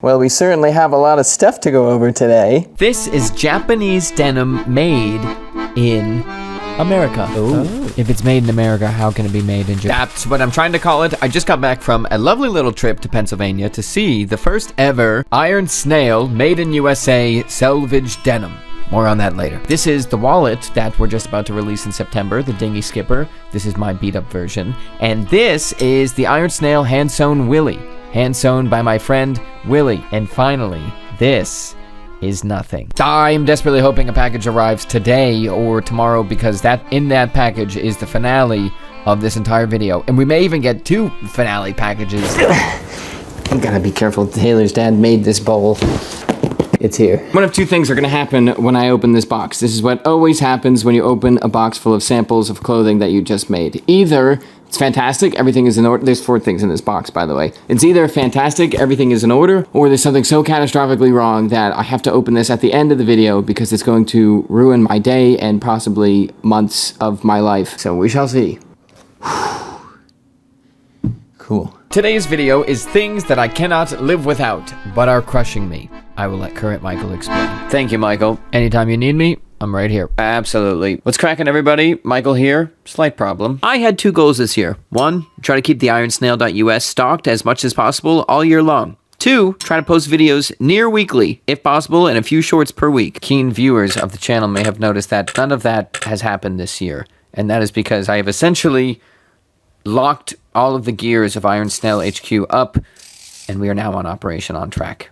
Well, we certainly have a lot of stuff to go over today. This is Japanese denim made in America. Ooh. If it's made in America, how can it be made in Japan? That's what I'm trying to call it. I just got back from a lovely little trip to Pennsylvania to see the first ever Iron Snail made in USA selvedge denim. More on that later. This is the wallet that we're just about to release in September, the Dinghy Skipper. This is my beat up version. And this is the Iron Snail hand sewn Willie. Hand sewn by my friend Willie. And finally, this is nothing. I'm desperately hoping a package arrives today or tomorrow, because in that package is the finale of this entire video. And we may even get 2 finale packages. You gotta be careful. Taylor's dad made this bowl. It's here. One of 2 things are gonna happen when I open this box. This is what always happens when you open a box full of samples of clothing that you just made. Either it's fantastic, everything is in order. There's 4 things in this box, by the way. It's either fantastic, everything is in order, or there's something so catastrophically wrong that I have to open this at the end of the video because it's going to ruin my day and possibly months of my life. So we shall see. Cool. Today's video is things that I cannot live without, but are crushing me. I will let Current Michael explain. Thank you, Michael. Anytime you need me, I'm right here. Absolutely. What's cracking, everybody? Michael here. Slight problem. I had 2 goals this year. 1, try to keep the ironsnail.us stocked as much as possible all year long. 2, try to post videos near weekly, if possible, and a few shorts per week. Keen viewers of the channel may have noticed that none of that has happened this year, and that is because I have essentially locked all of the gears of Iron Snail HQ up, and we are now on Operation On Track.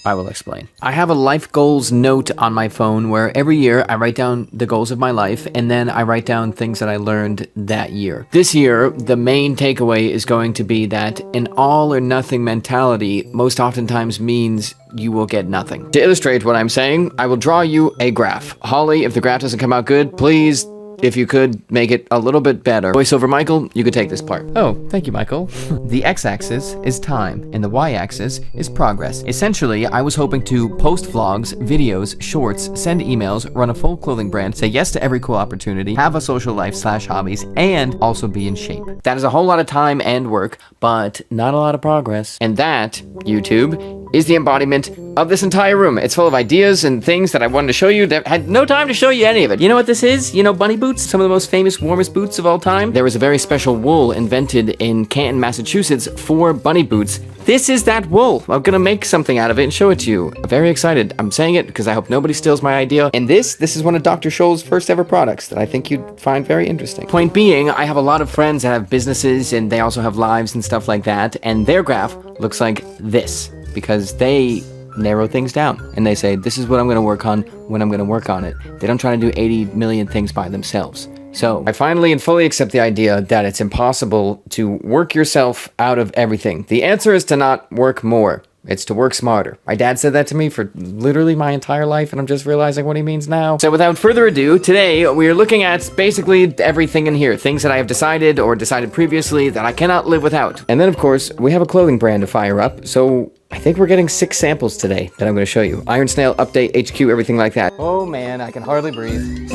I will explain. I have a life goals note on my phone where every year I write down the goals of my life, and then I write down things that I learned that year. This year, the main takeaway is going to be that an all or nothing mentality most oftentimes means you will get nothing. To illustrate what I'm saying, I will draw you a graph. Holly, if the graph doesn't come out good, please, if you could, make it a little bit better. Voiceover Michael, you could take this part. Oh, thank you, Michael. The x-axis is time, and the y-axis is progress. Essentially, I was hoping to post vlogs, videos, shorts, send emails, run a full clothing brand, say yes to every cool opportunity, have a social life / hobbies, and also be in shape. That is a whole lot of time and work, but not a lot of progress. And that, YouTube, is the embodiment of this entire room. It's full of ideas and things that I wanted to show you that had no time to show you any of it. You know what this is? You know bunny boots? Some of the most famous, warmest boots of all time? There was a very special wool invented in Canton, Massachusetts for bunny boots. This is that wool. I'm gonna make something out of it and show it to you. I'm very excited. I'm saying it because I hope nobody steals my idea. And this is one of Dr. Scholl's first ever products that I think you'd find very interesting. Point being, I have a lot of friends that have businesses and they also have lives and stuff like that. And their graph looks like this, because they narrow things down and they say, this is what I'm going to work on when I'm going to work on it. They don't try to do 80 million things by themselves. So I finally and fully accept the idea that it's impossible to work yourself out of everything. The answer is to not work more. It's to work smarter. My dad said that to me for literally my entire life, and I'm just realizing what he means now. So without further ado, today we are looking at basically everything in here. Things that I have decided or decided previously that I cannot live without. And then, of course, we have a clothing brand to fire up, so I think we're getting 6 samples today that I'm going to show you. Iron Snail, Update, HQ, everything like that. Oh man, I can hardly breathe.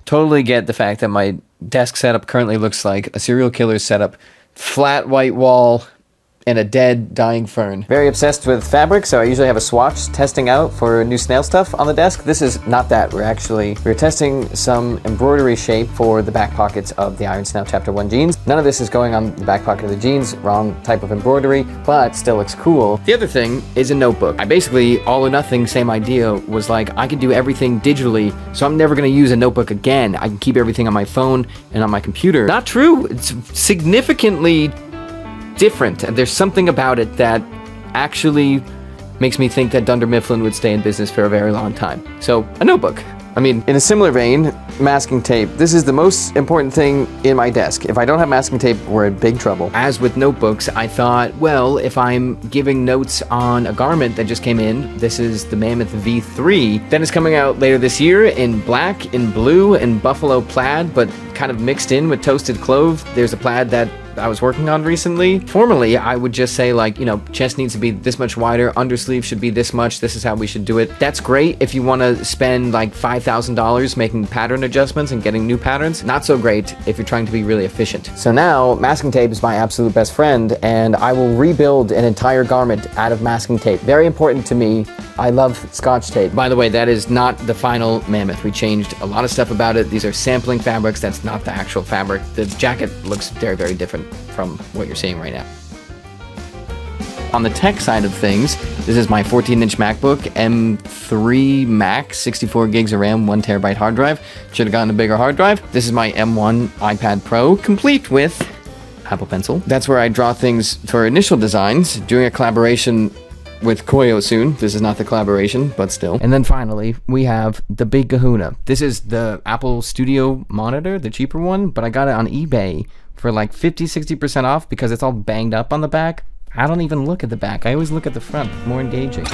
Totally get the fact that my desk setup currently looks like a serial killer's setup. Flat white wall and a dead, dying fern. Very obsessed with fabric, so I usually have a swatch testing out for new snail stuff on the desk. This is not that. We're testing some embroidery shape for the back pockets of the Iron Snail Chapter 1 jeans. None of this is going on the back pocket of the jeans. Wrong type of embroidery, but still looks cool. The other thing is a notebook. I basically, all or nothing, same idea, was like, I can do everything digitally, so I'm never gonna use a notebook again. I can keep everything on my phone and on my computer. Not true. It's significantly different. There's something about it that actually makes me think that Dunder Mifflin would stay in business for a very long time. So, a notebook. I mean, in a similar vein, masking tape. This is the most important thing in my desk. If I don't have masking tape, we're in big trouble. As with notebooks, I thought, well, if I'm giving notes on a garment that just came in, this is the Mammoth V3, then it's coming out later this year in black, in blue, and buffalo plaid, but kind of mixed in with toasted clove. There's a plaid that I was working on recently. Formally, I would just say like, you know, chest needs to be this much wider, undersleeve should be this much, this is how we should do it. That's great if you want to spend like $5,000 making pattern adjustments and getting new patterns. Not so great if you're trying to be really efficient. So now masking tape is my absolute best friend, and I will rebuild an entire garment out of masking tape. Very important to me. I love Scotch tape. By the way, that is not the final Mammoth. We changed a lot of stuff about it. These are sampling fabrics. That's not the actual fabric. The jacket looks very, very different from what you're seeing right now. On the tech side of things, this is my 14-inch MacBook M3 Max, 64 gigs of RAM, 1 terabyte hard drive. Should have gotten a bigger hard drive. This is my M1 iPad Pro, complete with Apple Pencil. That's where I draw things for initial designs, doing a collaboration with KOIO soon. This is not the collaboration, but still. And then finally, we have the big kahuna. This is the Apple Studio monitor, the cheaper one, but I got it on eBay for like 50-60% off because it's all banged up on the back. I don't even look at the back. I always look at the front. More engaging.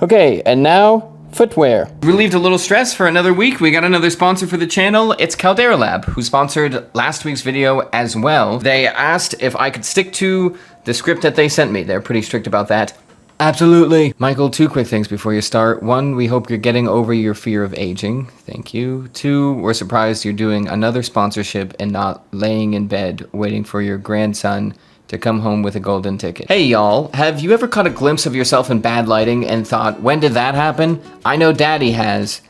Okay, and now Footwear. Relieved a little stress for another week. We got another sponsor for the channel. It's Caldera Lab, who sponsored last week's video as well. They asked if I could stick to the script that they sent me. They're pretty strict about that. Absolutely. Michael, 2 quick things before you start. 1, we hope you're getting over your fear of aging. Thank you. 2, we're surprised you're doing another sponsorship and not laying in bed waiting for your grandson to come home with a golden ticket. Hey y'all, have you ever caught a glimpse of yourself in bad lighting and thought, when did that happen? I know Daddy has.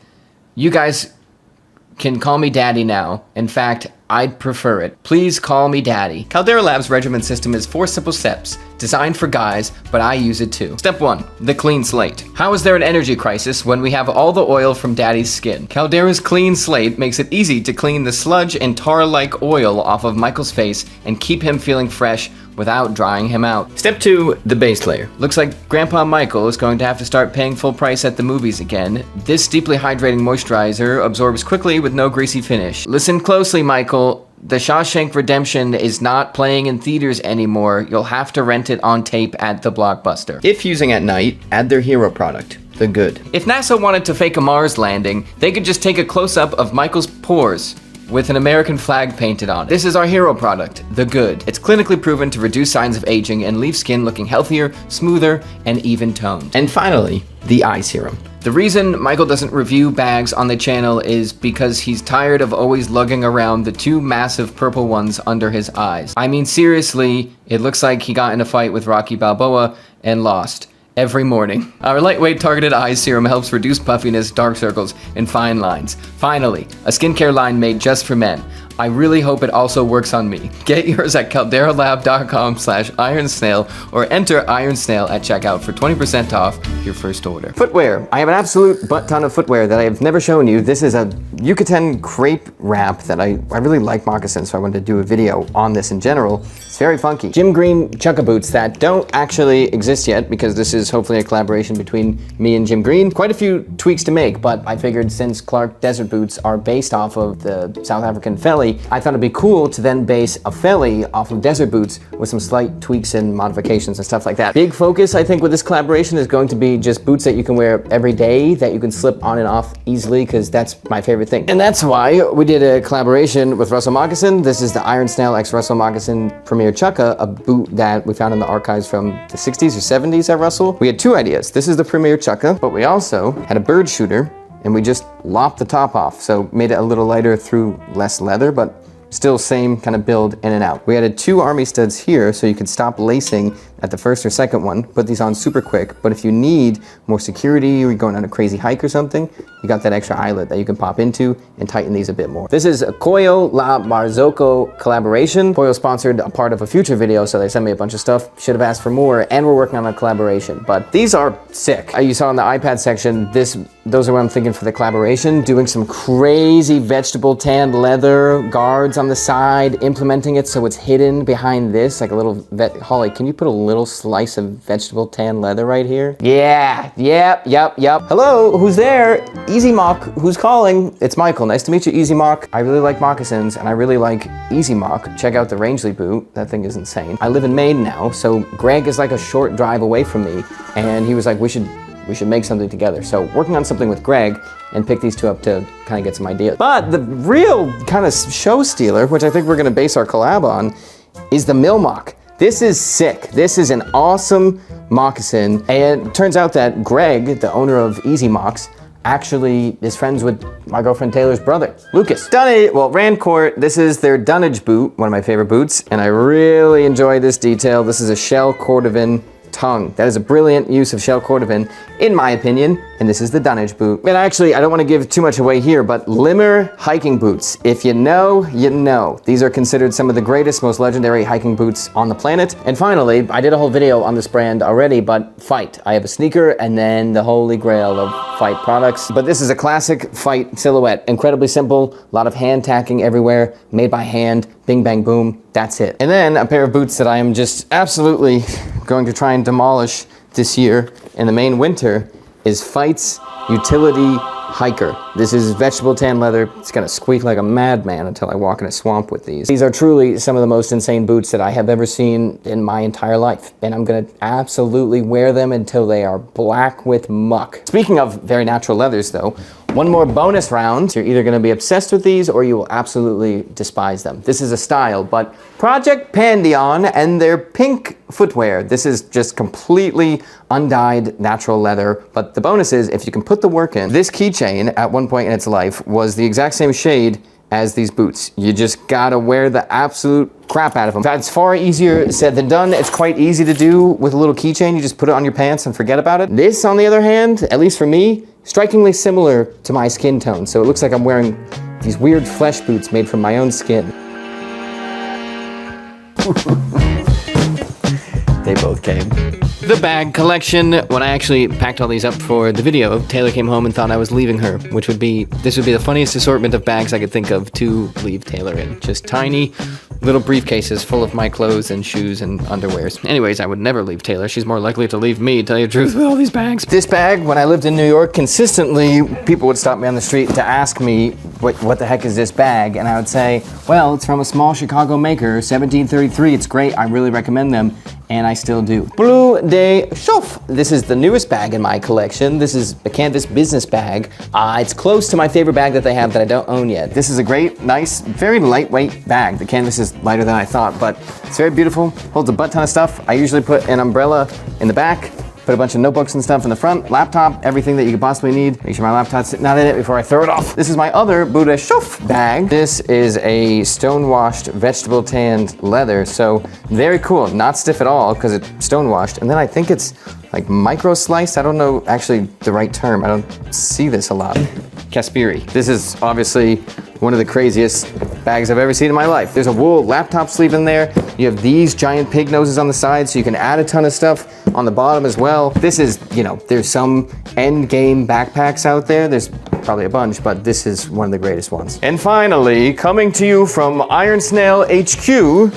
You guys can call me Daddy now. In fact, I'd prefer it. Please call me Daddy. Caldera Lab's regimen system is 4 simple steps, designed for guys, but I use it too. Step 1, the clean slate. How is there an energy crisis when we have all the oil from Daddy's skin? Caldera's clean slate makes it easy to clean the sludge and tar-like oil off of Michael's face and keep him feeling fresh without drying him out. Step 2, the base layer. Looks like Grandpa Michael is going to have to start paying full price at the movies again. This deeply hydrating moisturizer absorbs quickly with no greasy finish. Listen closely, Michael. The Shawshank Redemption is not playing in theaters anymore. You'll have to rent it on tape at the Blockbuster. If using at night, add their hero product, the Good. If NASA wanted to fake a Mars landing, they could just take a close-up of Michael's pores with an American flag painted on it. This is our hero product, the Good. It's clinically proven to reduce signs of aging and leave skin looking healthier, smoother, and even-toned. And finally, the eye serum. The reason Michael doesn't review bags on the channel is because he's tired of always lugging around the 2 massive purple ones under his eyes. I mean, seriously, it looks like he got in a fight with Rocky Balboa and lost every morning. Our lightweight targeted eye serum helps reduce puffiness, dark circles, and fine lines. Finally, a skincare line made just for men. I really hope it also works on me. Get yours at calderalab.com/ironsnail or enter ironsnail at checkout for 20% off your first order. Footwear. I have an absolute butt ton of footwear that I have never shown you. This is a Yuketen crepe wrap that I really like moccasins, so I wanted to do a video on this in general. It's very funky. Jim Green chukka boots that don't actually exist yet because this is hopefully a collaboration between me and Jim Green. Quite a few tweaks to make, but I figured since Clark Desert Boots are based off of the South African Felly, I thought it'd be cool to then base a Felly off of Desert Boots with some slight tweaks and modifications and stuff like that. Big focus, I think, with this collaboration is going to be just boots that you can wear every day, that you can slip on and off easily, because that's my favorite thing. And that's why we did a collaboration with Russell Moccasin. This is the Iron Snail x Russell Moccasin Premier Chukka, a boot that we found in the archives from the 60s or 70s at Russell. We had 2 ideas. This is the Premier Chukka, but we also had a bird shooter, and we just lopped the top off, so made it a little lighter through less leather, but still same kind of build in and out. We added 2 army studs here so you could stop lacing at the first or second one, put these on super quick, but if you need more security or you're going on a crazy hike or something, you got that extra eyelet that you can pop into and tighten these a bit more. This is a KOIO La Marzocco collaboration. KOIO sponsored a part of a future video, so they sent me a bunch of stuff. Should have asked for more, and we're working on a collaboration, but these are sick. You saw in the iPad section, those are what I'm thinking for the collaboration, doing some crazy vegetable tanned leather guards on the side, implementing it so it's hidden behind this, like a little Holly, can you put a little slice of vegetable tan leather right here? Yeah, yep. Hello, who's there? Easymoc, who's calling? It's Michael, nice to meet you, Easymoc. I really like moccasins, and I really like Easymoc. Check out the Rangeley boot, that thing is insane. I live in Maine now, so Greg is like a short drive away from me, and he was like, we should we should make something together. So working on something with Greg and pick these two up to kind of get some ideas. But the real kind of show stealer, which I think we're gonna base our collab on, is the Moc. This is sick. This is an awesome moccasin. And it turns out that Greg, the owner of Easymoc, actually is friends with my girlfriend Taylor's brother, Lucas. Rancourt, this is their dunnage boot, one of my favorite boots, and I really enjoy this detail. This is a shell cordovan tongue. That is a brilliant use of shell cordovan, in my opinion, and this is the dunnage boot. And actually, I don't want to give too much away here, but Limmer hiking boots. If you know, you know. These are considered some of the greatest, most legendary hiking boots on the planet. And finally, I did a whole video on this brand already, but Fight. I have a sneaker and then the holy grail of Fight products. But this is a classic Fight silhouette. Incredibly simple, a lot of hand tacking everywhere, made by hand, bing, bang, boom, that's it. And then a pair of boots that I am just absolutely going to try and demolish this year in the Maine winter is Fight's Utility Hiker. This is vegetable tan leather. It's gonna squeak like a madman until I walk in a swamp with these. These are truly some of the most insane boots that I have ever seen in my entire life. And I'm gonna absolutely wear them until they are black with muck. Speaking of very natural leathers though, one more bonus round. You're either gonna be obsessed with these or you will absolutely despise them. This is a style, but Project Pandion and their pink footwear. This is just completely undyed natural leather, but the bonus is if you can put the work in, this keychain at one point in its life was the exact same shade as these boots. You just gotta wear the absolute crap out of them. In fact, it's far easier said than done. It's quite easy to do with a little keychain. You just put it on your pants and forget about it. This, on the other hand, at least for me, strikingly similar to my skin tone. So it looks like I'm wearing these weird flesh boots made from my own skin. They both came. The bag collection. When I actually packed all these up for the video, Taylor came home and thought I was leaving her, this would be the funniest assortment of bags I could think of to leave Taylor in. Just tiny little briefcases full of my clothes and shoes and underwears. Anyways, I would never leave Taylor. She's more likely to leave me, to tell you the truth, with all these bags. This bag, when I lived in New York, consistently people would stop me on the street to ask me, what the heck is this bag? And I would say, well, it's from a small Chicago maker, 1733. It's great. I really recommend them. And I still do. Bleu de Chauffe. This is the newest bag in my collection. This is a canvas business bag. It's close to my favorite bag that they have that I don't own yet. This is a great, nice, very lightweight bag. The canvas is lighter than I thought, but it's very beautiful. Holds a butt ton of stuff. I usually put an umbrella in the back, put a bunch of notebooks and stuff in the front, laptop, everything that you could possibly need. Make sure my laptop's not in it before I throw it off. This is my other Bleu de Chauffe bag. This is a stone-washed vegetable tanned leather, so very cool. Not stiff at all because it's stone-washed. And then I think it's like micro-sliced. I don't know actually the right term. I don't see this a lot. Caspiri. This is obviously one of the craziest bags I've ever seen in my life. There's a wool laptop sleeve in there. You have these giant pig noses on the side, so you can add a ton of stuff on the bottom as well. This is, there's some end game backpacks out there. There's probably a bunch, but this is one of the greatest ones. And finally, coming to you from Iron Snail HQ,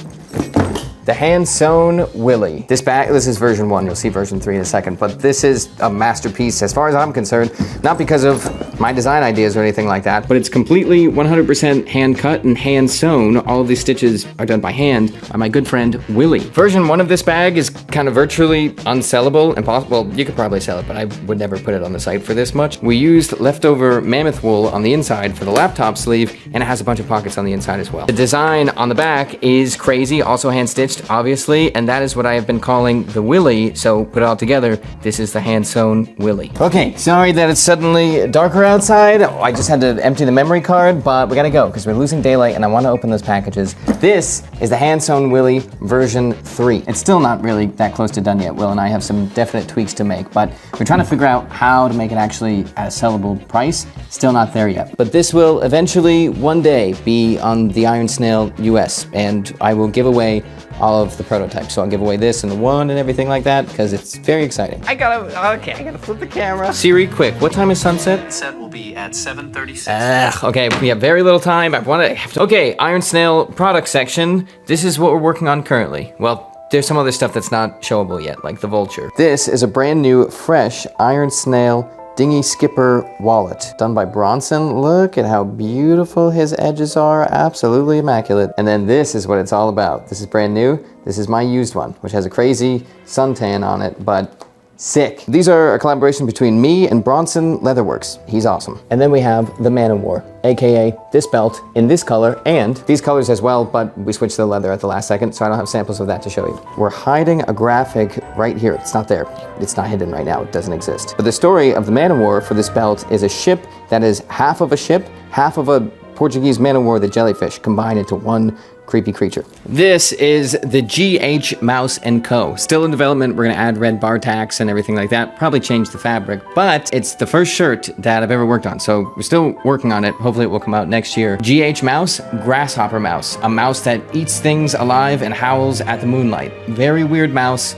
the hand-sewn Willy. This is version 1. You'll see version 3 in a second, but this is a masterpiece as far as I'm concerned, not because of my design ideas or anything like that, but it's completely 100% hand-cut and hand-sewn. All of these stitches are done by hand by my good friend Willy. Version 1 of this bag is kind of virtually unsellable, impossible. Well, you could probably sell it, but I would never put it on the site for this much. We used leftover Mammoth wool on the inside for the laptop sleeve, and it has a bunch of pockets on the inside as well. The design on the back is crazy, also hand-stitched, obviously, and that is what I have been calling the Willy, so put it all together, this is the hand-sewn Willy. Okay, sorry that it's suddenly darker outside. I just had to empty the memory card, but we gotta go, because we're losing daylight, and I want to open those packages. This is the hand-sewn Willy version 3. It's still not really that close to done yet. Will and I have some definite tweaks to make, but we're trying to figure out how to make it actually at a sellable price. Still not there yet. But this will eventually, one day, be on the Iron Snail US, and I will give away all of the prototypes. So I'll give away this and the one and everything like that because it's very exciting. I gotta flip the camera. Siri, quick, what time is sunset? Sunset will be at 7:36. Okay, we have very little time. Okay, Iron Snail product section. This is what we're working on currently. Well, there's some other stuff that's not showable yet, like the vulture. This is a brand new, fresh Iron Snail Dinghy Skipper wallet done by Bronson. Look at how beautiful his edges are. Absolutely immaculate. And then this is what it's all about. This is brand new. This is my used one, which has a crazy suntan on it, but Sick. These are a collaboration between me and Bronson Leatherworks. He's awesome. And then we have the Man of War, AKA this belt in this color and these colors as well, but we switched the leather at the last second, so I don't have samples of that to show you. We're hiding a graphic right here. It's not there. It's not hidden right now. It doesn't exist. But the story of the Man of War for this belt is a ship that is half of a ship, half of a Portuguese Man of War, the jellyfish, combined into one creepy creature. This is the GH Mouse & Co. Still in development. We're gonna add red bar tacks and everything like that. Probably change the fabric, but it's the first shirt that I've ever worked on. So we're still working on it. Hopefully it will come out next year. GH Mouse, Grasshopper Mouse. A mouse that eats things alive and howls at the moonlight. Very weird mouse.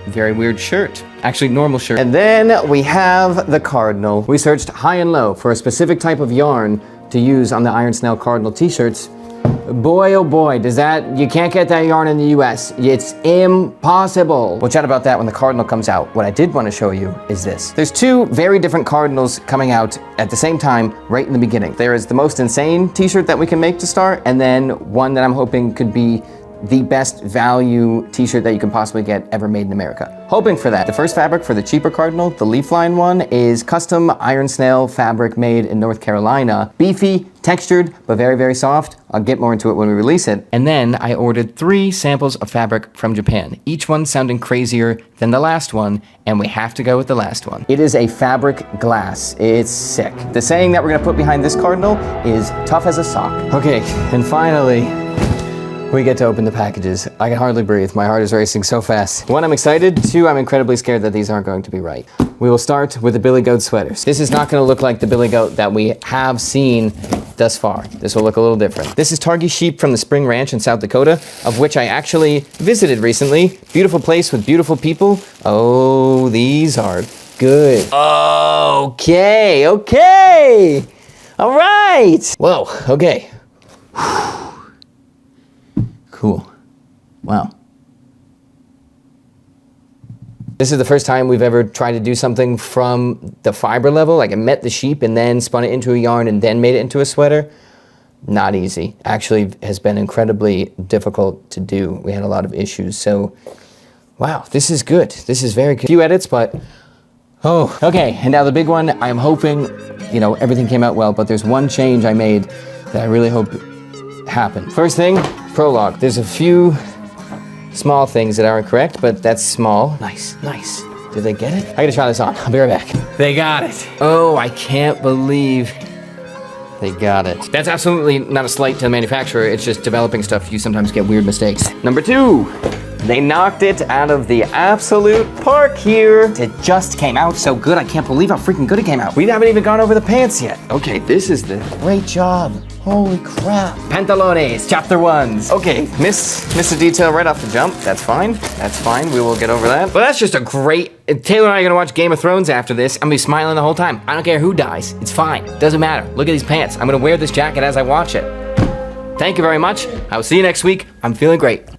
Very weird shirt. Actually, normal shirt. And then we have the Cardinal. We searched high and low for a specific type of yarn to use on the Iron Snail Cardinal t-shirts. Boy, oh boy, you can't get that yarn in the US. It's impossible. We'll chat about that when the Cardinal comes out. What I did want to show you is this. There's two very different Cardinals coming out at the same time, right in the beginning. There is the most insane t-shirt that we can make to start, and then one that I'm hoping could be the best value t-shirt that you can possibly get ever made in America. Hoping for that. The first fabric for the cheaper Cardinal, the leaf line one, is custom Iron Snail fabric made in North Carolina. Beefy, textured, but very, very soft. I'll get more into it when we release it. And then I ordered 3 samples of fabric from Japan, each one sounding crazier than the last one, and we have to go with the last one. It is a fabric glass. It's sick. The saying that we're gonna put behind this Cardinal is tough as a sock. Okay, and finally, we get to open the packages. I can hardly breathe. My heart is racing so fast. 1, I'm excited. 2, I'm incredibly scared that these aren't going to be right. We will start with the Billy Goat sweaters. This is not going to look like the Billy Goat that we have seen thus far. This will look a little different. This is Targhee Sheep from the Spring Ranch in South Dakota, of which I actually visited recently. Beautiful place with beautiful people. Oh, these are good. Okay. All right. Whoa, okay. Cool. Wow. This is the first time we've ever tried to do something from the fiber level, like I met the sheep and then spun it into a yarn and then made it into a sweater. Not easy. Actually has been incredibly difficult to do. We had a lot of issues. So, wow, this is good. This is very good. A few edits, but, oh. Okay, and now the big one. I'm hoping, everything came out well, but there's one change I made that I really hope happened. First thing, prologue. There's a few small things that aren't correct, but that's small. Nice. Did they get it? I gotta try this on. I'll be right back. They got it. Oh, I can't believe they got it. That's absolutely not a slight to the manufacturer. It's just developing stuff. You sometimes get weird mistakes. Number 2. They knocked it out of the absolute park here. It just came out so good. I can't believe how freaking good it came out. We haven't even gone over the pants yet. Okay, this is the great job. Holy crap. Pantalones, chapter 1s. Okay, miss a detail right off the jump. That's fine. We will get over that. But that's just a great... Taylor and I are gonna watch Game of Thrones after this. I'm gonna be smiling the whole time. I don't care who dies. It's fine. Doesn't matter. Look at these pants. I'm gonna wear this jacket as I watch it. Thank you very much. I will see you next week. I'm feeling great.